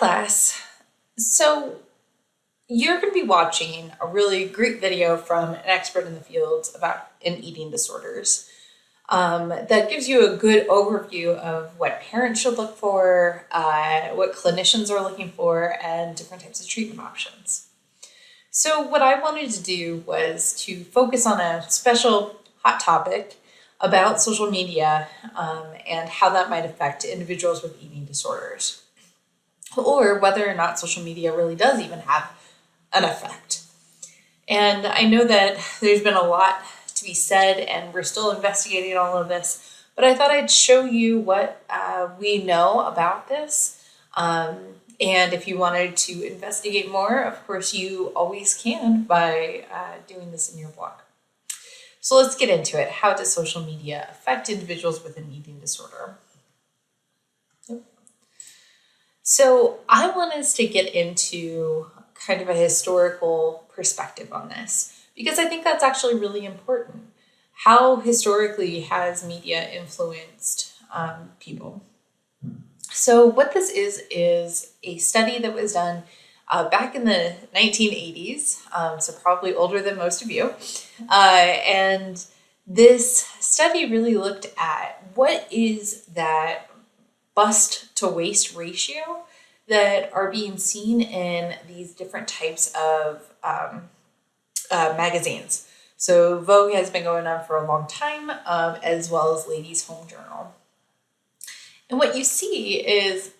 class. So you're going to be watching a really great video from an expert in the field in eating disorders. That gives you a good overview of what parents should look for, what clinicians are looking for, and different types of treatment options. So what I wanted to do was to focus on a special hot topic about social media and how that might affect individuals with eating disorders, or whether or not social media really does even have an effect. And I know that there's been a lot to be said, and we're still investigating all of this, but I thought I'd show you what we know about this. And if you wanted to investigate more, of course, you always can by doing this in your blog. So let's get into it. How does social media affect individuals with an eating disorder? So I want us to get into kind of a historical perspective on this, because I think that's actually really important. How historically has media influenced people? So what this is a study that was done back in the 1980s, so probably older than most of you. And this study really looked at what is that bust to waist ratio that are being seen in these different types of magazines. So Vogue has been going on for a long time, as well as Ladies' Home Journal. And what you see is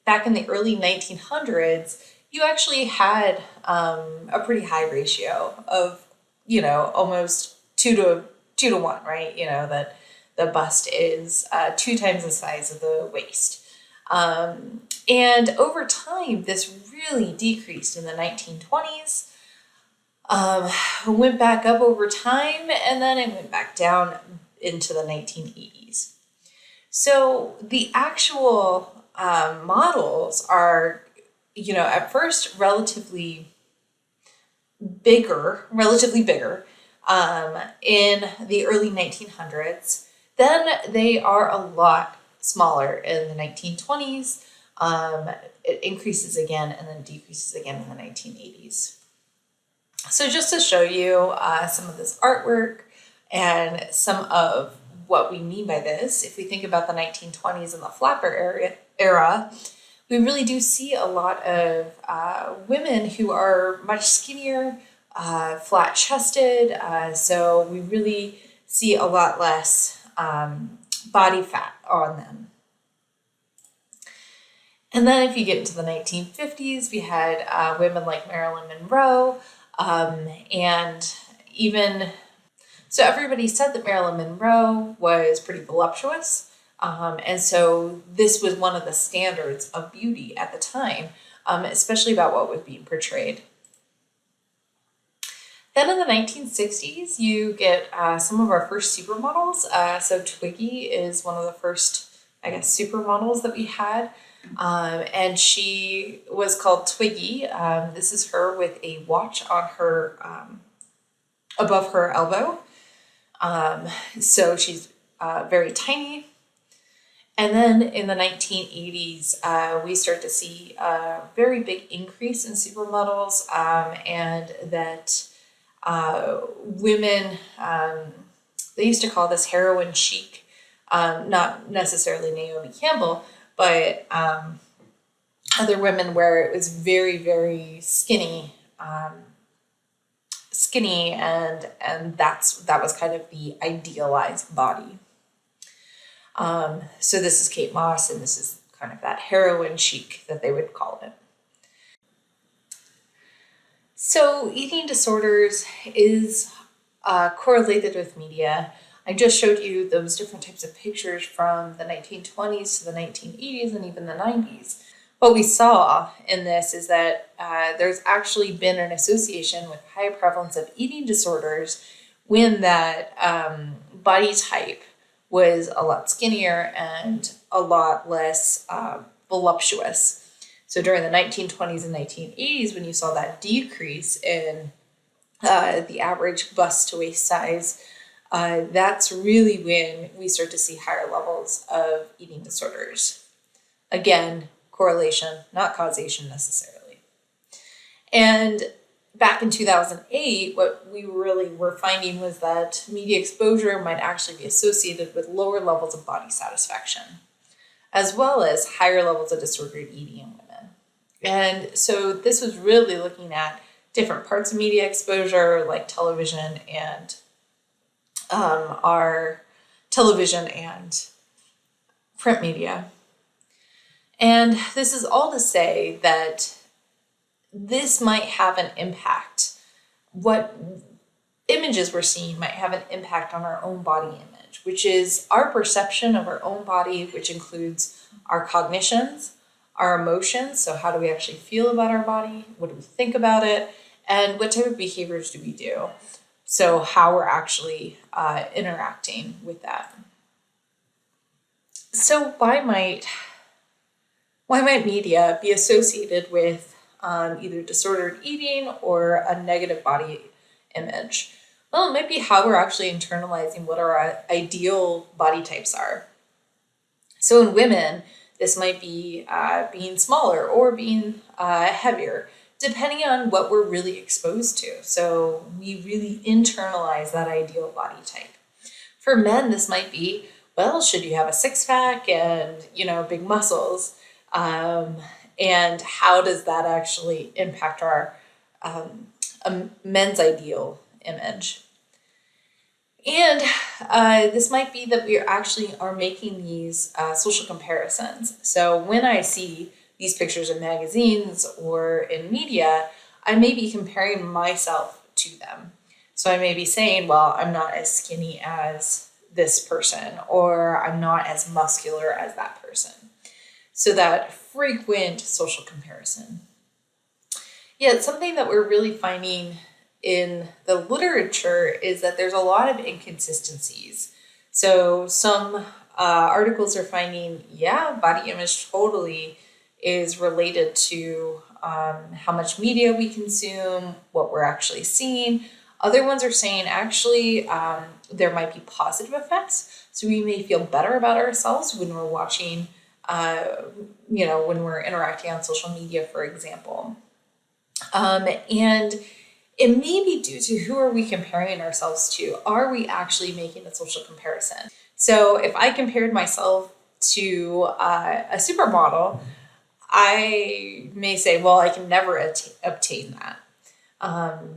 back in the early 1900s, you actually had a pretty high ratio of, almost 2 to 1, right? That the bust is 2 times the size of the waist. And over time, this really decreased in the 1920s, went back up over time, and then it went back down into the 1980s. So the actual models are, at first relatively bigger in the early 1900s. Then they are a lot smaller in the 1920s. It increases again and then decreases again in the 1980s. So just to show you some of this artwork and some of what we mean by this, if we think about the 1920s and the flapper era, we really do see a lot of women who are much skinnier, flat-chested, so we really see a lot less body fat on them. And then if you get into the 1950s, we had women like Marilyn Monroe, and even, so everybody said that Marilyn Monroe was pretty voluptuous, and so this was one of the standards of beauty at the time, especially about what was being portrayed. Then in the 1960s, you get some of our first supermodels. So Twiggy is one of the first, supermodels that we had. And she was called Twiggy. This is her with a watch on her, above her elbow. So she's very tiny. And then in the 1980s, we start to see a very big increase in supermodels, and that women, they used to call this heroin chic, not necessarily Naomi Campbell, but other women where it was very, very skinny, and that was kind of the idealized body. So this is Kate Moss, and this is kind of that heroin chic that they would call it. So eating disorders is correlated with media. I just showed you those different types of pictures from the 1920s to the 1980s and even the 90s. What we saw in this is that there's actually been an association with high prevalence of eating disorders when that body type was a lot skinnier and a lot less voluptuous. So during the 1920s and 1980s, when you saw that decrease in the average bust to waist size, that's really when we start to see higher levels of eating disorders. Again, correlation, not causation necessarily. And back in 2008, what we really were finding was that media exposure might actually be associated with lower levels of body satisfaction, as well as higher levels of disordered eating in women. And so this was really looking at different parts of media exposure, like television and our television and print media. And this is all to say that this might have an impact. What images we're seeing might have an impact on our own body image, which is our perception of our own body, which includes our cognitions, our emotions. So how do we actually feel about our body? What do we think about it? And what type of behaviors do we do? So how we're actually interacting with that. So why might media be associated with either disordered eating or a negative body image? Well, it might be how we're actually internalizing what our ideal body types are. So in women, this might be being smaller or being heavier, depending on what we're really exposed to. So we really internalize that ideal body type. For men, this might be, well, should you have a six-pack and, big muscles? And how does that actually impact our men's ideal image? And this might be that we actually are making these social comparisons. So when I see these pictures in magazines or in media, I may be comparing myself to them. So I may be saying, well, I'm not as skinny as this person, or I'm not as muscular as that person. So that frequent social comparison. Yet something that we're really finding in the literature is that there's a lot of inconsistencies. So some articles are finding, body image totally is related to how much media we consume, what we're actually seeing. Other ones are saying actually there might be positive effects. So we may feel better about ourselves when we're watching, when we're interacting on social media, for example. And it may be due to who are we comparing ourselves to? Are we actually making a social comparison? So if I compared myself to a supermodel, I may say, well, I can never obtain that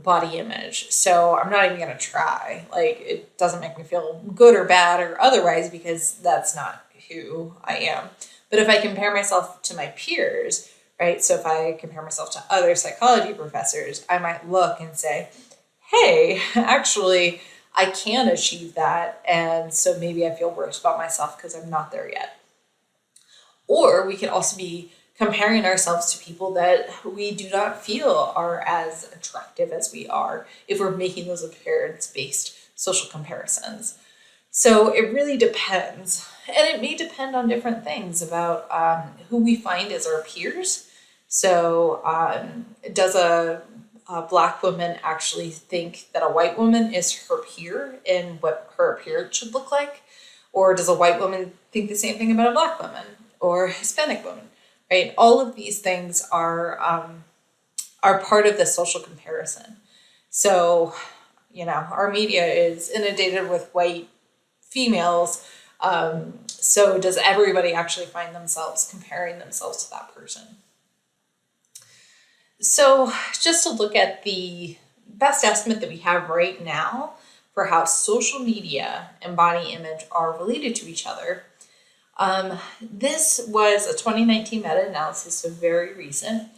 body image. So I'm not even going to try. Like, it doesn't make me feel good or bad or otherwise because that's not who I am. But if I compare myself to my peers, right? So if I compare myself to other psychology professors, I might look and say, hey, actually, I can achieve that. And so maybe I feel worse about myself because I'm not there yet. Or we could also be comparing ourselves to people that we do not feel are as attractive as we are if we're making those appearance-based social comparisons. So it really depends. And it may depend on different things about who we find as our peers. So does a Black woman actually think that a white woman is her peer in what her appearance should look like? Or does a white woman think the same thing about a Black woman or a Hispanic woman? Right? All of these things are part of the social comparison. So, our media is inundated with white females. So does everybody actually find themselves comparing themselves to that person? So just to look at the best estimate that we have right now for how social media and body image are related to each other, this was a 2019 meta-analysis, so very recent.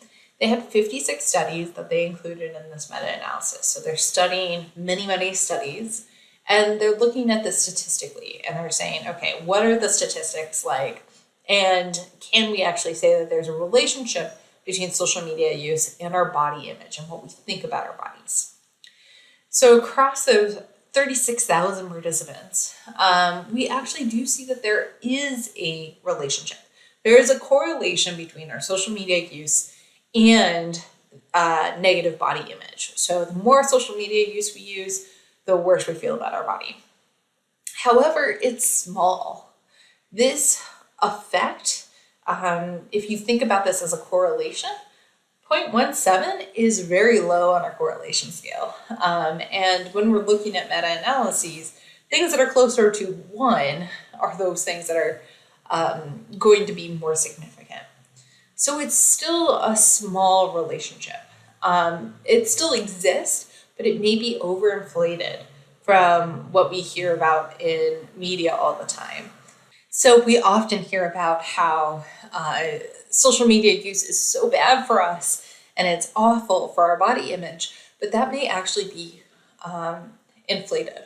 They had 56 studies that they included in this meta-analysis. So they're studying many, many studies, and they're looking at this statistically, and they're saying, okay, what are the statistics like? And can we actually say that there's a relationship between social media use and our body image and what we think about our bodies? So across those 36,000 participants, we actually do see that there is a relationship. There is a correlation between our social media use and negative body image. So the more social media use we use, the worse we feel about our body. However, it's small. This effect If you think about this as a correlation, 0.17 is very low on our correlation scale. And when we're looking at meta-analyses, things that are closer to 1 are those things that are going to be more significant. So it's still a small relationship. It still exists, but it may be overinflated from what we hear about in media all the time. So we often hear about how social media use is so bad for us and it's awful for our body image, but that may actually be inflated.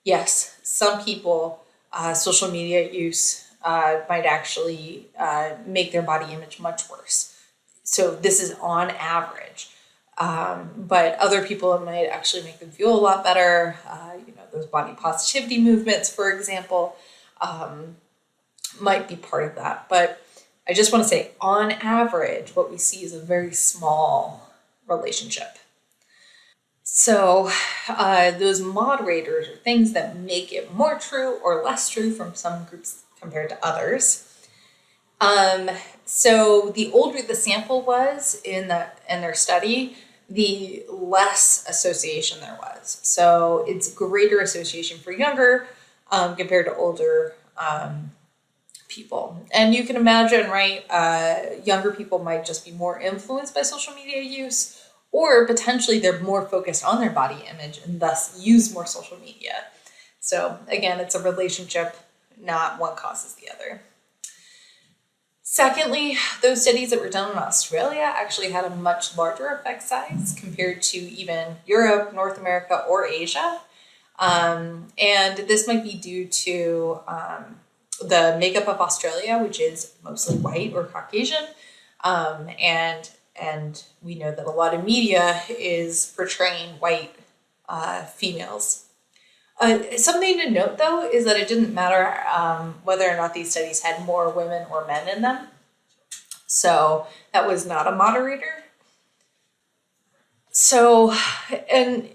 Yes, some people, social media use might actually make their body image much worse. So this is on average. But other people, it might actually make them feel a lot better. Those body positivity movements, for example, might be part of that. But I just want to say, on average, what we see is a very small relationship. So those moderators are things that make it more true or less true from some groups compared to others. So the older the sample was in their study, the less association there was. So it's greater association for younger compared to older people. And you can imagine, right, younger people might just be more influenced by social media use, or potentially they're more focused on their body image and thus use more social media. So again, it's a relationship, not one causes the other. Secondly, those studies that were done in Australia actually had a much larger effect size compared to even Europe, North America, or Asia. And this might be due to the makeup of Australia, which is mostly white or Caucasian. And we know that a lot of media is portraying white females. Something to note, though, is that it didn't matter whether or not these studies had more women or men in them. So that was not a moderator. So, and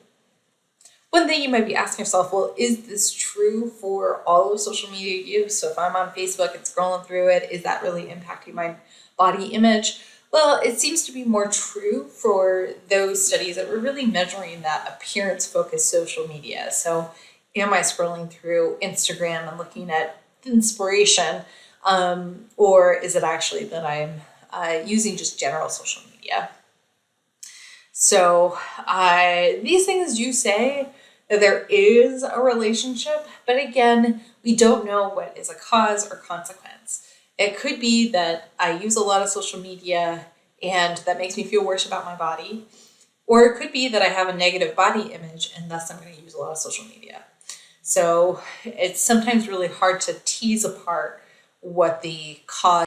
one thing you might be asking yourself, well, is this true for all of social media use? So if I'm on Facebook and scrolling through it, is that really impacting my body image? Well, it seems to be more true for those studies that were really measuring that appearance-focused social media. So am I scrolling through Instagram and looking at inspiration, or is it actually that I'm using just general social media? So these things do say that there is a relationship, but again, we don't know what is a cause or consequence. It could be that I use a lot of social media and that makes me feel worse about my body, or it could be that I have a negative body image and thus I'm going to use a lot of social media. So it's sometimes really hard to tease apart what the cause